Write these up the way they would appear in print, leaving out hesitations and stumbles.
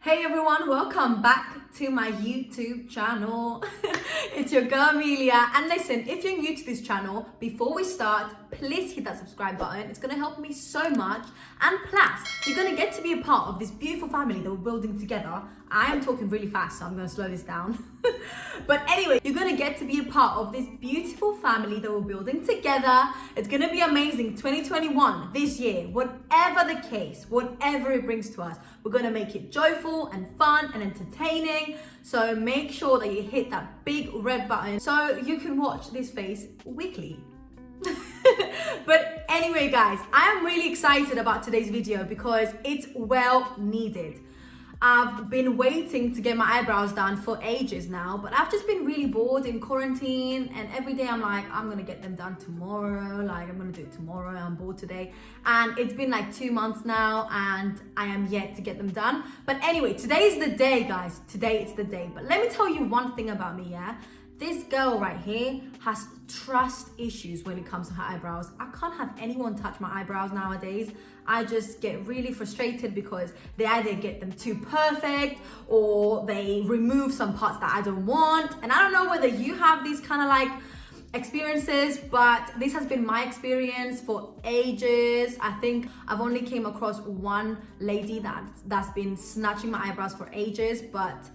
Hey everyone, welcome back to my YouTube channel. It's your girl Amelia, and listen, if you're new to this channel, before we start, please hit that subscribe button. It's gonna help me so much, and plus you're gonna get to be a part of this beautiful family that we're building together. I am talking really fast, so I'm gonna slow this down. But anyway, you're gonna get to be a part of this beautiful family that we're building together. It's gonna be amazing. 2021, this year, whatever the case, whatever it brings to us, we're gonna make it joyful and fun and entertaining. So make sure that you hit that big red button so you can watch this face weekly. But anyway guys, I am really excited about today's video because it's well needed. I've been waiting to get my eyebrows done for ages now, but I've just been really bored in quarantine, and every day I'm like, I'm gonna get them done tomorrow, like I'm gonna do it tomorrow, I'm bored today. And it's been like 2 months now and I am yet to get them done. But anyway, today is the day guys, today it's the day. But let me tell you one thing about me, yeah? This girl right here has trust issues when it comes to her eyebrows. I can't have anyone touch my eyebrows nowadays. I just get really frustrated because they either get them too perfect or they remove some parts that I don't want. And I don't know whether you have these kind of like experiences, but this has been my experience for ages. I think I've only came across one lady that's been snatching my eyebrows for ages, but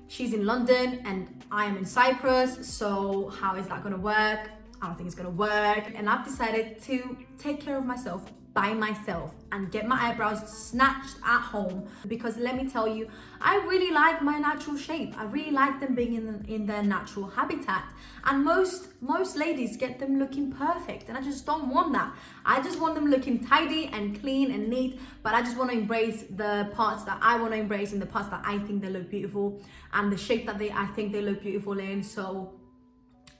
she's in London and I am in Cyprus, so how is that gonna work? I don't think it's gonna work. And I've decided to take care of myself by myself and get my eyebrows snatched at home, because let me tell you, I really like my natural shape. I really like them being in their natural habitat, and most ladies get them looking perfect, and I just don't want that. I just want them looking tidy and clean and neat, but I just want to embrace the parts that I want to embrace and the parts that I think they look beautiful and the shape that I think they look beautiful in. So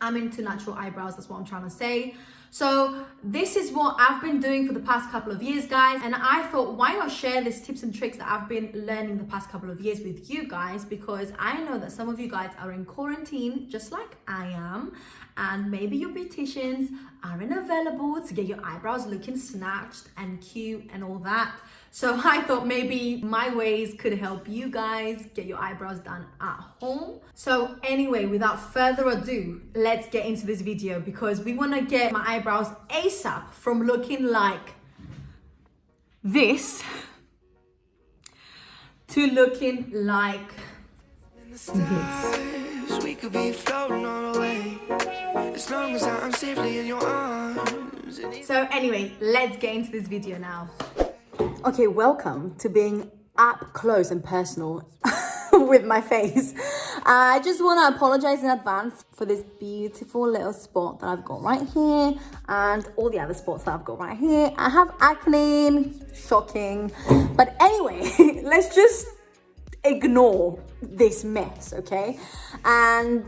I'm into natural eyebrows, that's what I'm trying to say. So this is what I've been doing for the past couple of years, guys. And I thought, why not share these tips and tricks that I've been learning the past couple of years with you guys? Because I know that some of you guys are in quarantine, just like I am. And maybe your beauticians aren't available to get your eyebrows looking snatched and cute and all that. So I thought maybe my ways could help you guys get your eyebrows done at home. So anyway, without further ado, let's get into this video, because we want to get my eyebrows ASAP from looking like this to looking like this. We could be floating on away as long as I'm safely in your arms. So anyway, let's get into this video now. Okay, welcome to being up close and personal with my face. I just want to apologize in advance for this beautiful little spot that I've got right here and all the other spots that I've got right here. I have acne, shocking. But anyway, let's just ignore this mess, okay? And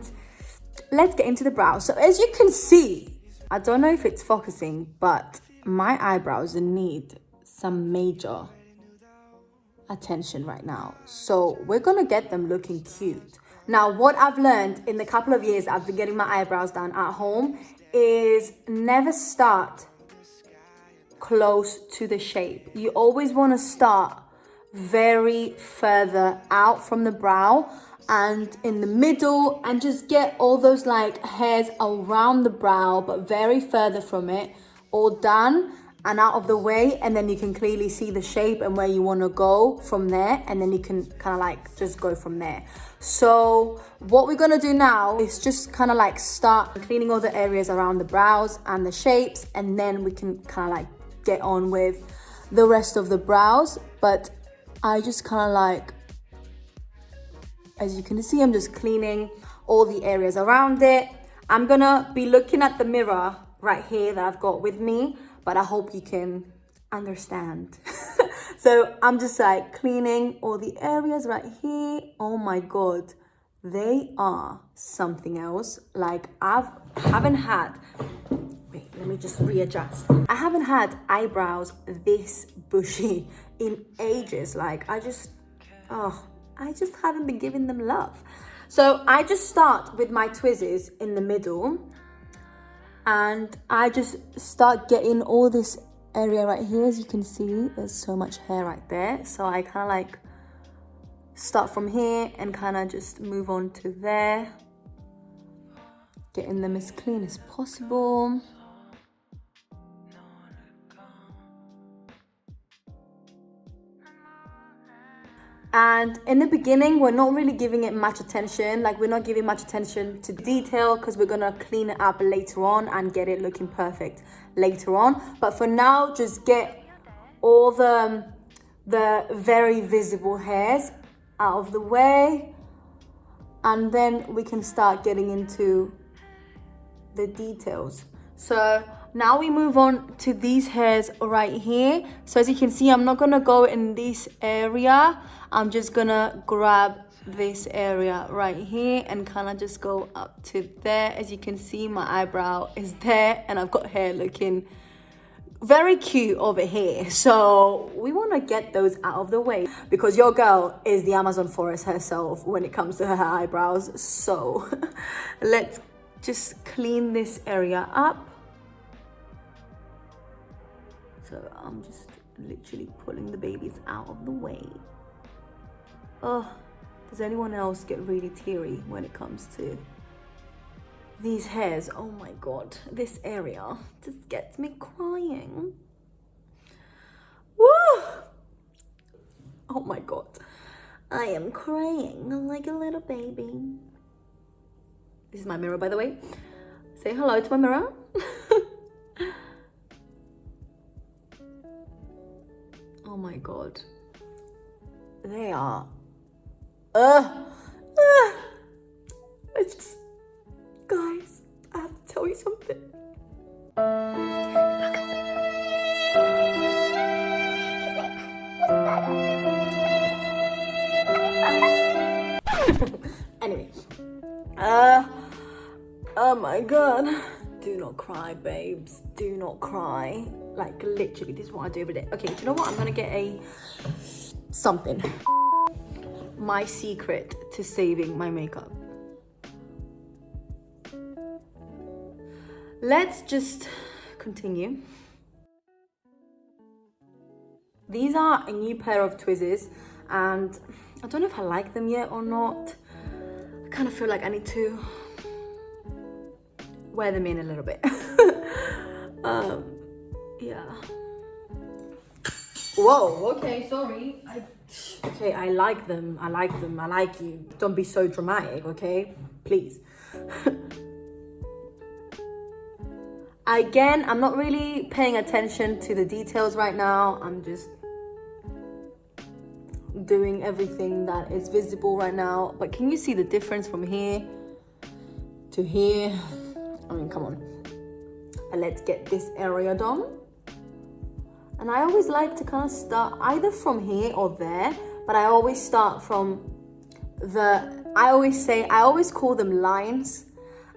let's get into the brows. So as you can see, I don't know if it's focusing, but my eyebrows need some major attention right now. So we're gonna get them looking cute. Now, what I've learned in the couple of years I've been getting my eyebrows done at home is never start close to the shape. You always wanna start very further out from the brow and in the middle, and just get all those like hairs around the brow, but very further from it, all done and out of the way, and then you can clearly see the shape and where you want to go from there, and then you can kind of like just go from there. So what we're going to do now is just kind of like start cleaning all the areas around the brows and the shapes, and then we can kind of like get on with the rest of the brows. But I just kind of like, as you can see, I'm just cleaning all the areas around it. I'm gonna be looking at the mirror right here that I've got with me, but I hope you can understand. So I'm just like cleaning all the areas right here. Oh my God, they are something else. Like haven't had, wait, let me just readjust. I haven't had eyebrows this bushy in ages. Like I just haven't been giving them love. So I just start with my tweezers in the middle, and I just start getting all this area right here. As you can see, there's so much hair right there. So I kind of like start from here and kind of just move on to there, getting them as clean as possible. And in the beginning, we're not really giving it much attention. Like, we're not giving much attention to detail because we're gonna clean it up later on and get it looking perfect later on. But for now, just get all the very visible hairs out of the way, and then we can start getting into the details. So now we move on to these hairs right here. So as you can see, I'm not gonna go in this area. I'm just gonna grab this area right here and kind of just go up to there. As you can see, my eyebrow is there and I've got hair looking very cute over here. So we want to get those out of the way because your girl is the Amazon forest herself when it comes to her eyebrows. So let's just clean this area up. So I'm just literally pulling the babies out of the way. Oh, does anyone else get really teary when it comes to these hairs? Oh my God, this area just gets me crying. Woo! Oh my God, I am crying like a little baby. This is my mirror, by the way. Say hello to my mirror. Oh my God. They are. It's just, guys, I have to tell you something. Anyway, oh my God. Do not cry, babes. Do not cry. Like, literally, this is what I do every day. Okay, do you know what? I'm gonna get something. My secret to saving my makeup. Let's just continue. These are a new pair of tweezers and I don't know if I like them yet or not. I kind of feel like I need to wear them in a little bit. Yeah. Whoa, okay, sorry. Okay, I like them. I like them. I like you. Don't be so dramatic, okay? Please. Again, I'm not really paying attention to the details right now. I'm just doing everything that is visible right now. But can you see the difference from here to here? I mean, come on. And let's get this area done. And I always like to kind of start either from here or there, but I always start from I always call them lines,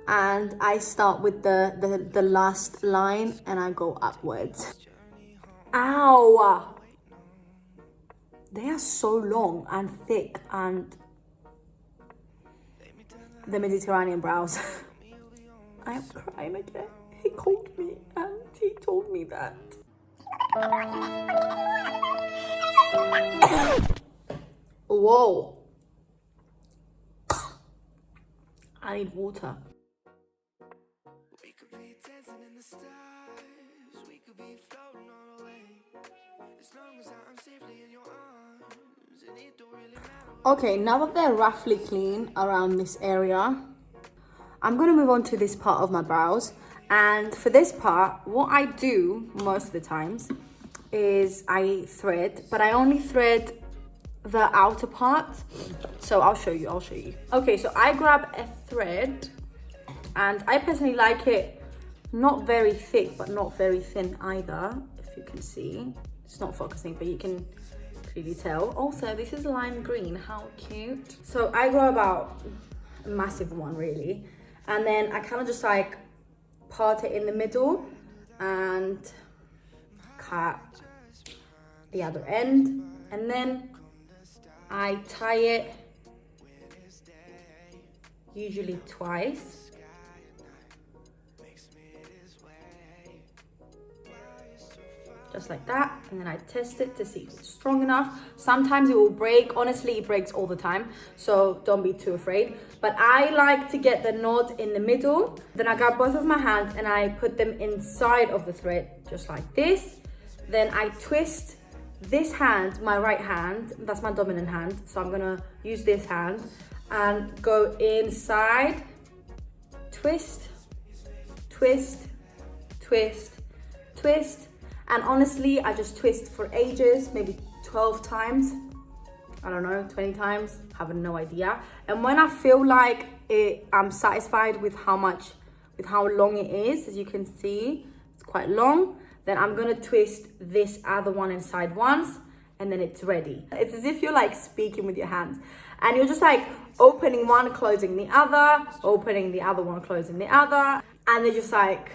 and I start with the last line and I go upwards. Ow! They are so long and thick, and the Mediterranean brows. I am crying again. He called me and he told me that. Whoa. I need water. We could be dancing in the stars. We could be floating on away. As long as I'm safely in your arms, and it don't really matter. Okay, now that they're roughly clean around this area, I'm gonna move on to this part of my brows. And for this part, what I do most of the times is I thread, but I only thread the outer part. So I'll show you. Okay, so I grab a thread, and I personally like it not very thick, but not very thin either. If you can see, it's not focusing, but you can clearly tell. Also, this is lime green. How cute. So I go about a massive one, really. And then I kind of just like part it in the middle and cut the other end, and then I tie it usually twice. just like that, and then I test it to see if it's strong enough. Sometimes it will break. Honestly, it breaks all the time, so don't be too afraid. But I like to get the knot in the middle. Then I grab both of my hands and I put them inside of the thread, just like this. Then I twist this hand, my right hand, that's my dominant hand, so I'm gonna use this hand and go inside, twist, twist, twist, twist. And honestly, I just twist for ages, maybe 12 times, I don't know, 20 times, have no idea. And when I feel like I'm satisfied with how long it is, as you can see, it's quite long, then I'm gonna twist this other one inside once, and then it's ready. It's as if you're like speaking with your hands, and you're just like opening one, closing the other, opening the other one, closing the other, and they're just like,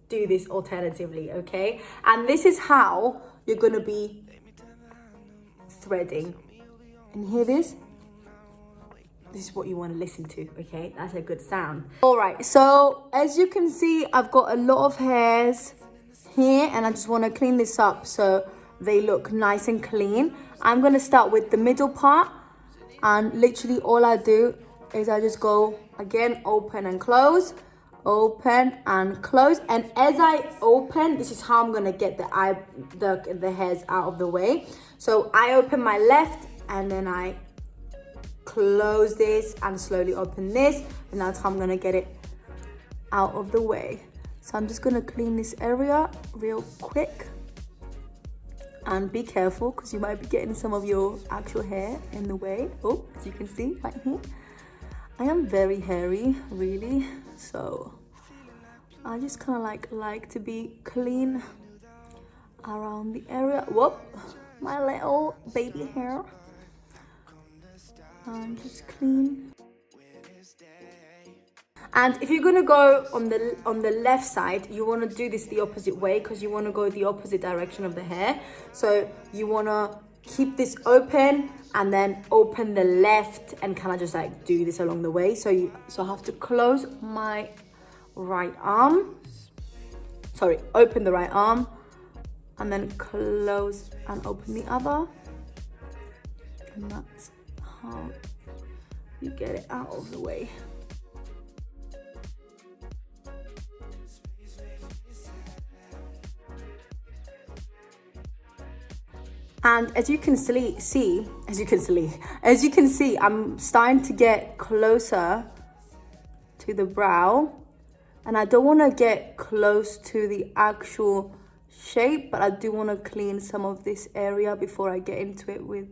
do this alternatively, okay? And this is how you're gonna be threading. And hear this? This is what you want to listen to, okay? That's a good sound. All right, so as you can see, I've got a lot of hairs here, and I just want to clean this up so they look nice and clean. I'm gonna start with the middle part, and literally all I do is I just go again, open and close, open and close. And as I open, this is how I'm gonna get the hairs out of the way. So I open my left, and then I close this and slowly open this, and that's how I'm gonna get it out of the way. So I'm just gonna clean this area real quick, and be careful because you might be getting some of your actual hair in the way. Oh, as you can see right here, I am very hairy, really, so I just kind of like to be clean around the area. Whoop, my little baby hair. Just clean. And if you're gonna go on the left side, you want to do this the opposite way, because you want to go the opposite direction of the hair. So you want to keep this open and then open the left, and kind of just like do this along the way. So I have to close my right arm, sorry, open the right arm, and then close and open the other, and that's how you get it out of the way. And as you can see, I'm starting to get closer to the brow, and I don't want to get close to the actual shape, but I do want to clean some of this area before I get into it with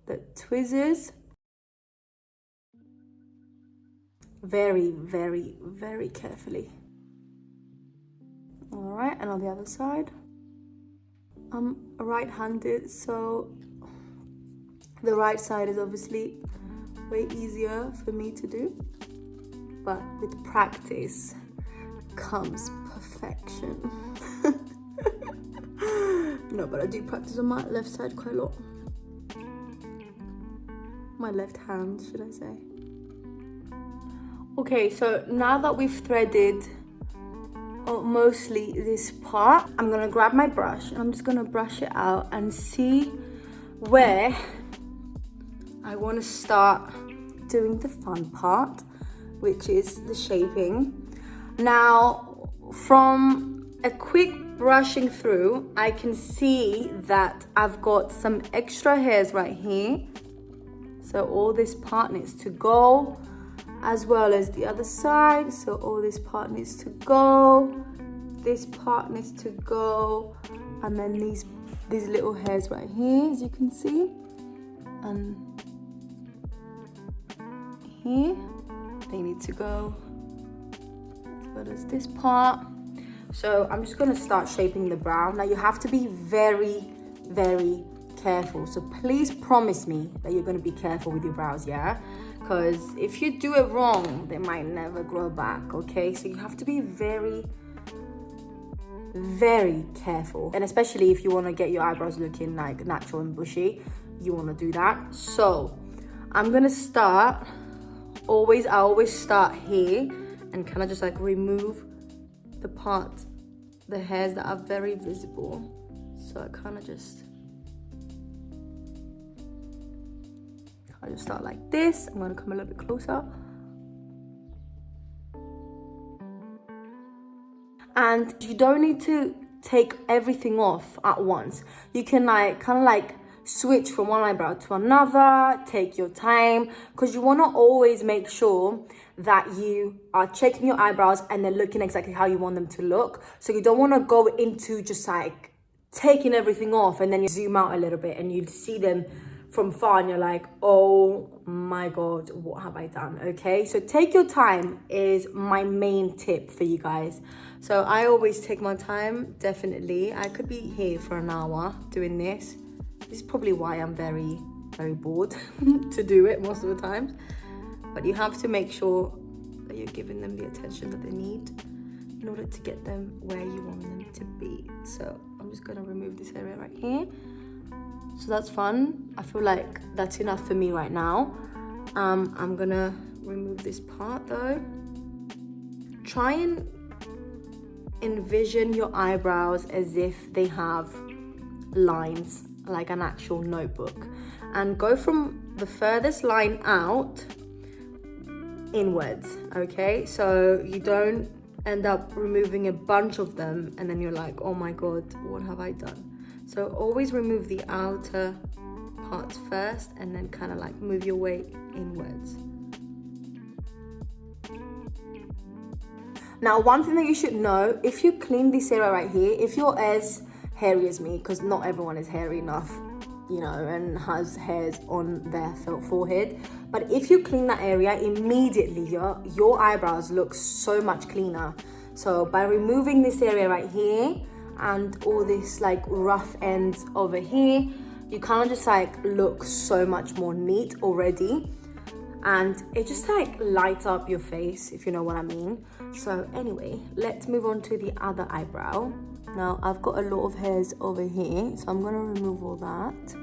the tweezers. Very, very, very carefully. All right, and on the other side. I'm right-handed, so the right side is obviously way easier for me to do, but with practice comes perfection. No, but I do practice on my left side quite a lot. My left hand, should I say. Okay, so now that we've threaded mostly this part, I'm gonna grab my brush and I'm just gonna brush it out and see where I want to start doing the fun part, which is the shaping. Now, from a quick brushing through, I can see that I've got some extra hairs right here, so all this part needs to go, as well as the other side. So all this part needs to go, this part needs to go, and then these little hairs right here, as you can see, and here, they need to go, as well as this part. So I'm just gonna start shaping the brow. Now you have to be very, very careful. So please promise me that you're gonna be careful with your brows, yeah? Because if you do it wrong, they might never grow back, okay? So you have to be very, very careful. And especially if you want to get your eyebrows looking like natural and bushy, you want to do that. So I'm going to start, I always start here and kind of just like remove the hairs that are very visible. So I kind of just start like this. I'm going to come a little bit closer. And you don't need to take everything off at once. You can like kind of like switch from one eyebrow to another, take your time, because you want to always make sure that you are checking your eyebrows and they're looking exactly how you want them to look. So you don't want to go into just like taking everything off and then you zoom out a little bit and you see them from far and you're like, oh my god, what have I done? Okay, so take your time is my main tip for you guys. So I always take my time, definitely. I could be here for an hour doing this. This is probably why I'm very, very bored to do it most of the times. But you have to make sure that you're giving them the attention that they need in order to get them where you want them to be. So I'm just gonna remove this area right here. So that's fun. I feel like that's enough for me right now. I'm gonna remove this part though. Try and envision your eyebrows as if they have lines, like an actual notebook, and go from the furthest line out inwards, okay? So you don't end up removing a bunch of them and then you're like, oh my god, what have I done? So always remove the outer parts first and then kind of like move your way inwards. Now, one thing that you should know, if you clean this area right here, if you're as hairy as me, because not everyone is hairy enough, you know, and has hairs on their forehead, but if you clean that area immediately, your eyebrows look so much cleaner. So by removing this area right here and all this like rough ends over here, you kind of just like look so much more neat already, and it just like lights up your face, if you know what I mean. So anyway, let's move on to the other eyebrow. Now I've got a lot of hairs over here, so I'm gonna remove all that.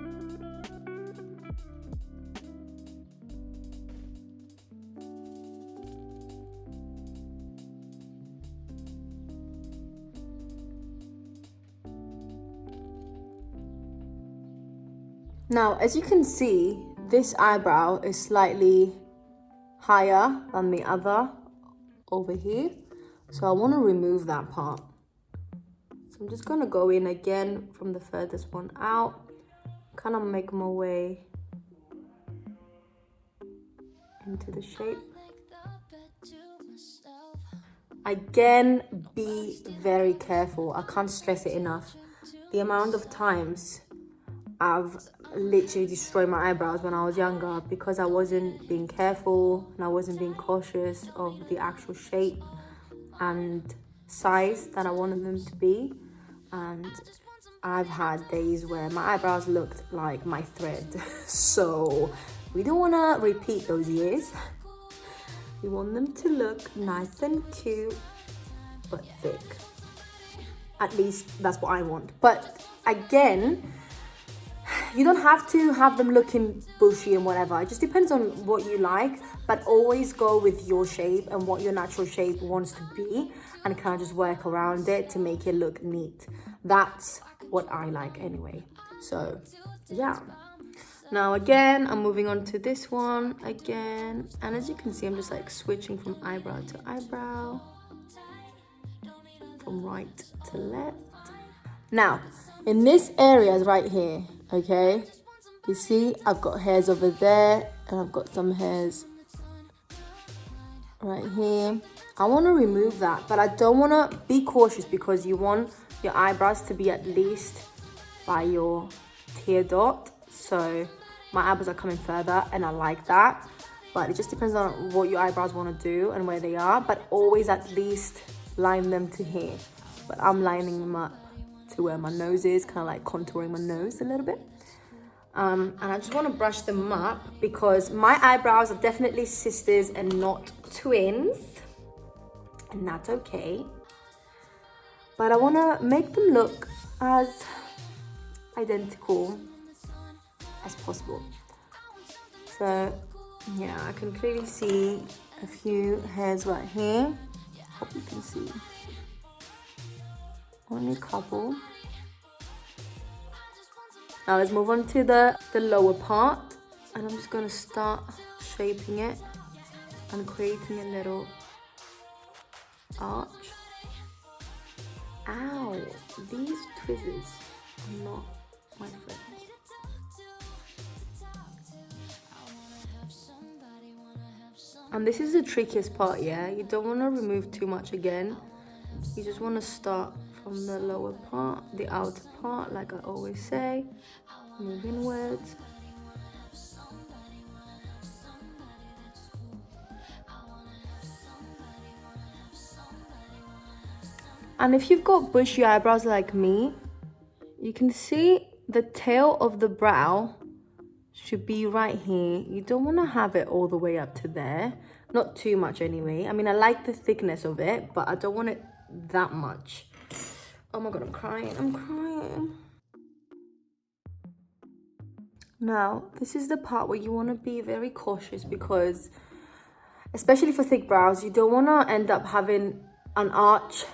Now, as you can see, this eyebrow is slightly higher than the other over here. So I want to remove that part. So I'm just going to go in again from the furthest one out, kind of make my way into the shape. Again, be very careful. I can't stress it enough. The amount of times I've literally destroyed my eyebrows when I was younger because I wasn't being careful and I wasn't being cautious of the actual shape and size that I wanted them to be. And I've had days where my eyebrows looked like my thread. So we don't want to repeat those years. We want them to look nice and cute but thick. At least that's what I want. But again, you don't have to have them looking bushy and whatever. It just depends on what you like, but always go with your shape and what your natural shape wants to be and kind of just work around it to make it look neat. That's what I like anyway. So yeah. Now again, I'm moving on to this one again. And as you can see, I'm just like switching from eyebrow to eyebrow, from right to left. Now, in this area right here, okay, you see I've got hairs over there and I've got some hairs right here. I want to remove that, but I don't want to be cautious because you want your eyebrows to be at least by your tear dot. So my eyebrows are coming further and I like that, but it just depends on what your eyebrows want to do and where they are, but always at least line them to here. But I'm lining them up to where my nose is, kind of like contouring my nose a little bit. And I just want to brush them up because my eyebrows are definitely sisters and not twins, and that's okay. But I want to make them look as identical as possible. So yeah, I can clearly see a few hairs right here. Hope you can see. Only a couple. Now let's move on to the lower part, and I'm just gonna start shaping it and creating a little arch. Ow, these tweezers are not my friends. And this is the trickiest part, yeah? You don't want to remove too much again. You just want to start from the lower part, the outer part, like I always say. Move inwards. And if you've got bushy eyebrows like me, you can see the tail of the brow should be right here. You don't want to have it all the way up to there. Not too much anyway. I mean, I like the thickness of it, but I don't want it that much. Oh my god, I'm crying. I'm crying. Now, this is the part where you want to be very cautious because, especially for thick brows, you don't want to end up having an arch,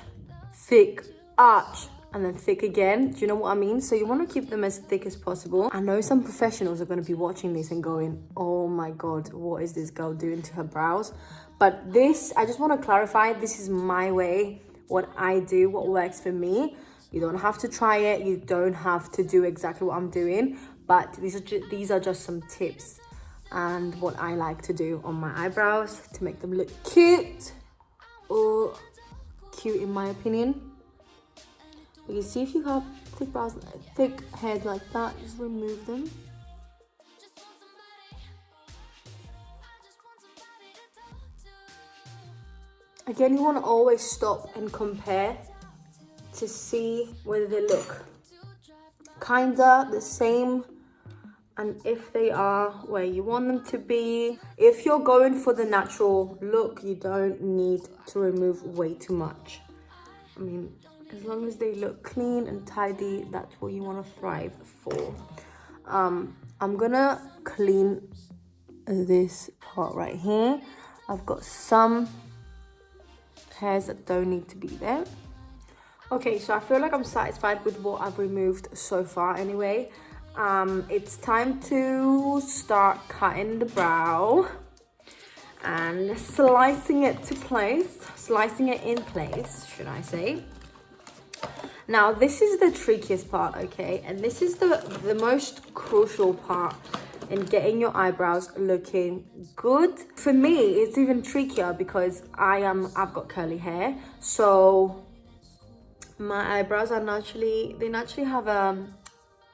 thick, arch, and then thick again. Do you know what I mean? So you want to keep them as thick as possible. I know some professionals are going to be watching this and going, oh my god, what is this girl doing to her brows? But this, I just want to clarify, this is my way, what I do, what works for me. You don't have to try it. You don't have to do exactly what I'm doing. But these are just some tips and what I like to do on my eyebrows to make them look cute, or cute in my opinion. You see, if you have thick brows, thick hairs like that, just remove them. Again, you want to always stop and compare to see whether they look kinda the same and if they are where you want them to be. If you're going for the natural look, you don't need to remove way too much. I mean, as long as they look clean and tidy, that's what you want to thrive for. I'm gonna clean this part right here. I've got some hairs that don't need to be there. Okay, so I feel like I'm satisfied with what I've removed so far anyway. It's time to start cutting the brow and slicing it in place, should I say. Now, this is the trickiest part, okay? And this is the most crucial part in getting your eyebrows looking good. For me, it's even trickier because I've got curly hair. So my eyebrows are naturally have a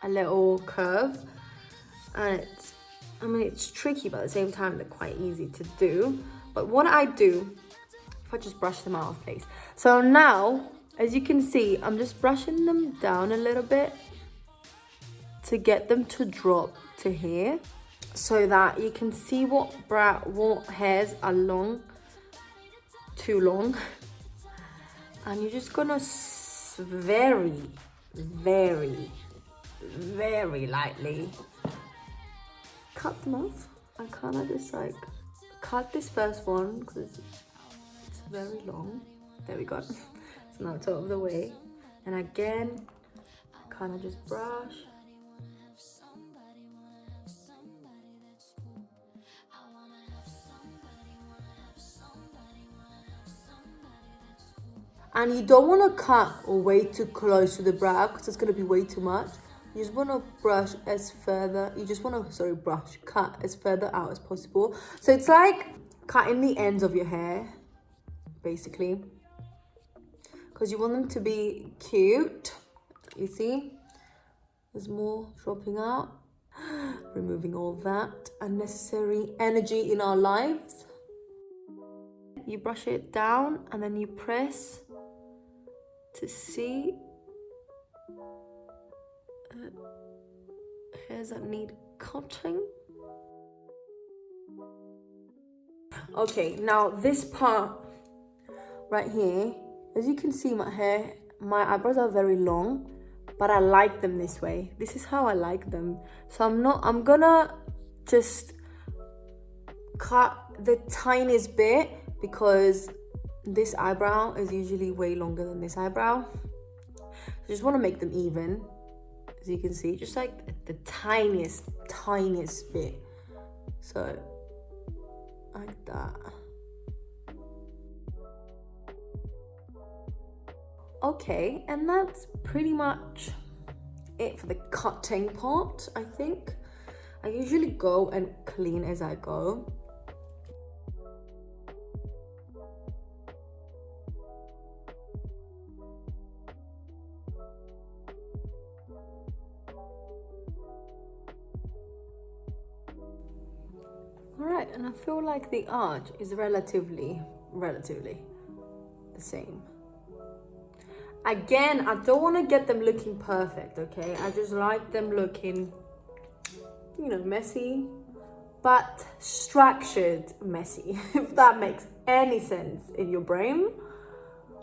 little curve. And it's tricky, but at the same time, they're quite easy to do. But what I do, if I just brush them out of place. So now, as you can see, I'm just brushing them down a little bit to get them to drop to here so that you can see what hairs are too long. And you're just gonna very, very, very lightly cut them off. I kind of just like cut this first one because it's very long. There we go. It's now out of the way. And again, kind of just brush. And you don't want to cut way too close to the brow because it's going to be way too much. You just want to cut as further out as possible. So it's like cutting the ends of your hair, basically. Because you want them to be cute. You see? There's more dropping out. Removing all that unnecessary energy in our lives. You brush it down and then you press to see hairs that need cutting. Okay, now this part right here, as you can see, my eyebrows are very long, but I like them this way. This is how I like them. So I'm gonna just cut the tiniest bit because this eyebrow is usually way longer than this eyebrow. I just want to make them even. as you can see, just like the tiniest bit. So like that. Okay, and that's pretty much it for the cutting part. I think I usually go and clean as I go. Alright, and I feel like the arch is relatively the same. Again, I don't want to get them looking perfect, okay? I just like them looking, you know, messy, but structured messy, if that makes any sense in your brain,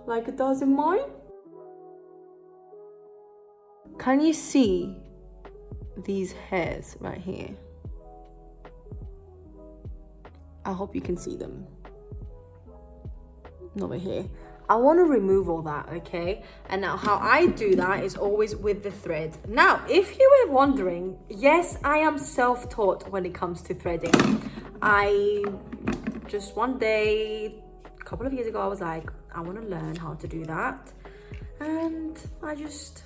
like it does in mine. Can you see these hairs right here? I hope you can see them. Over here. I want to remove all that, okay? And now how I do that is always with the thread. Now, if you were wondering, yes, I am self-taught when it comes to threading. I just one day, a couple of years ago, I was like, I want to learn how to do that. And I just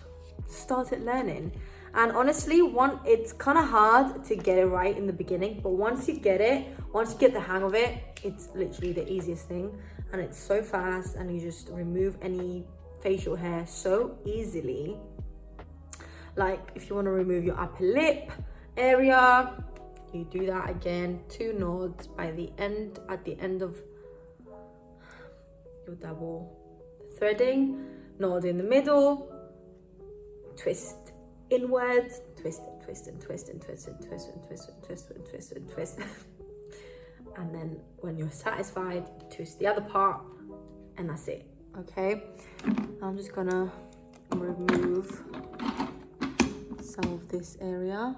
started learning. And honestly, it's kind of hard to get it right in the beginning, but once you get the hang of it, it's literally the easiest thing. And it's so fast, and you just remove any facial hair so easily. Like if you want to remove your upper lip area, you do that again, 2 nods at the end of your double threading, nod in the middle, twist inwards, twist and twist and twist and twist and twist and twist and twist and twist and twist. And then when you're satisfied, twist the other part, and that's it. Okay, I'm just gonna remove some of this area.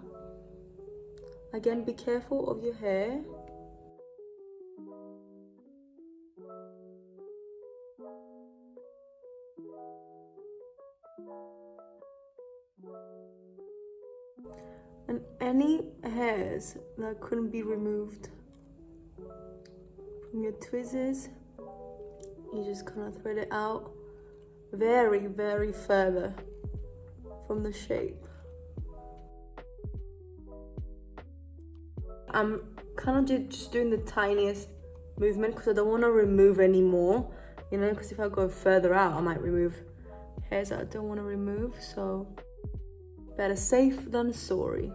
Again, be careful of your hair. And any hairs that couldn't be removed from your tweezers, you just kind of thread it out very further from the shape. I'm kind of just doing the tiniest movement because I don't want to remove any more, you know, because if I go further out, I might remove hairs that I don't want to remove. So better safe than sorry.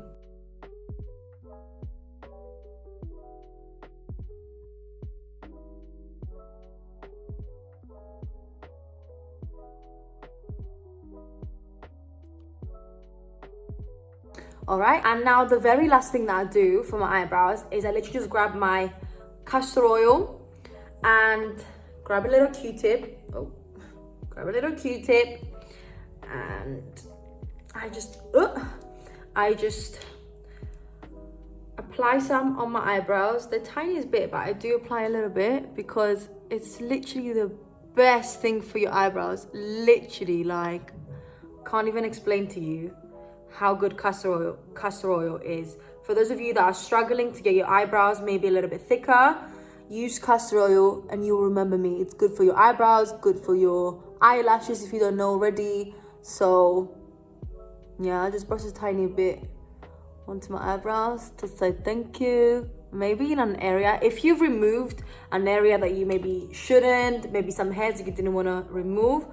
All right, and now the very last thing that I do for my eyebrows is I literally just grab my castor oil and grab a little Q-tip. And I just apply some on my eyebrows, the tiniest bit, but I do apply a little bit because it's literally the best thing for your eyebrows. Literally, like, can't even explain to you how good castor oil is. For those of you that are struggling to get your eyebrows maybe a little bit thicker, use castor oil and you'll remember me. It's good for your eyebrows, good for your eyelashes if you don't know already. So yeah, I just brush a tiny bit onto my eyebrows to say thank you. Maybe in an area, if you've removed an area that you maybe shouldn't, maybe some hairs you didn't want to remove,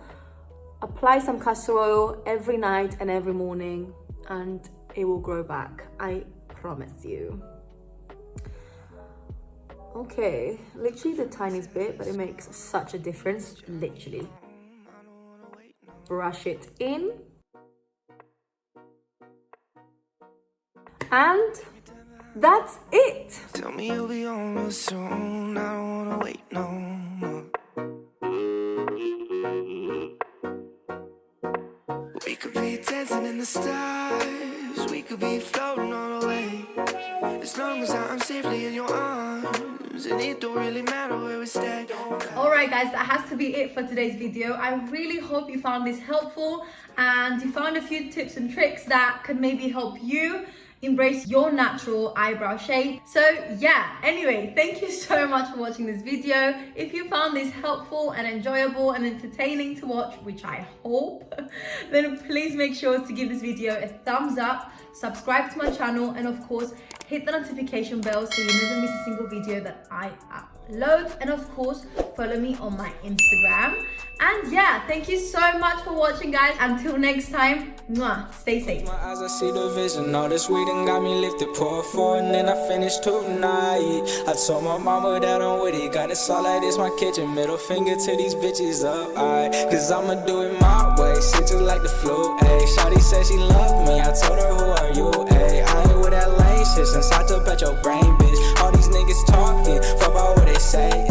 apply some castor oil every night and every morning and it will grow back, I promise you. Okay, literally the tiniest bit, but it makes such a difference. Literally brush it in and that's it. Tell me you'll be on real soon. I don't wanna wait no more. We could be dancing in the stars. We could be floating on away. As long as I'm safely in your arms, and it don't really matter where we stay. Alright Alright guys, that has to be it for today's video. I really hope you found this helpful and you found a few tips and tricks that could maybe help you embrace your natural eyebrow shape. So yeah, anyway, thank you so much for watching this video. If you found this helpful and enjoyable and entertaining to watch, which I hope, then please make sure to give this video a thumbs up, subscribe to my channel, and of course hit the notification bell so you never miss a single video that I upload. And of course follow me on my Instagram. And yeah, thank you so much for watching guys. Until next time, mwah, stay safe. My eyes, I see the vision. All this weed and got me lifted. Pour four and then I finished tonight. I told my mama that I'm with it. Got it all like this, my kitchen. Middle finger to these bitches up, aight. Cause I'ma do it my way. Shit just like the flu, ayy. Shawty said she loved me. I told her, who are you, ayy? I ain't with that lame shit since I took at your brain, bitch. All these niggas talking, fuck about what they say.